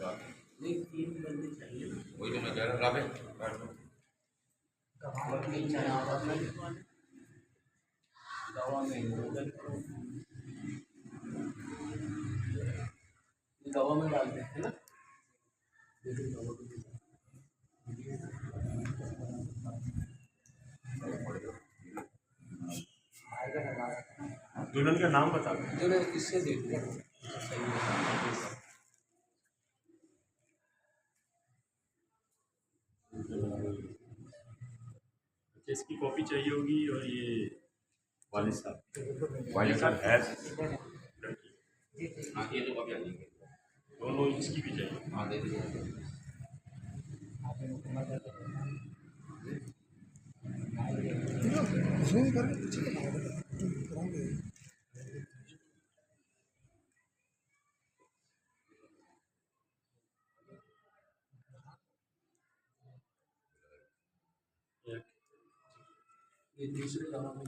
नहीं 3 बंदे चाहिए ना। वही तो मैं कह रहा हूँ दवा में दवा में डालते हैं ना। दुल्हन का नाम बता दो। दुल्हन इससे देख लो सही है। इसकी कॉपी चाहिए होगी और ये वालिद साहब है लड़की। हाँ ये तो कभी आ जाएंगे दोनों इसकी भी चाहिए। हाँ दे दीजिए ये तीसरे दवा में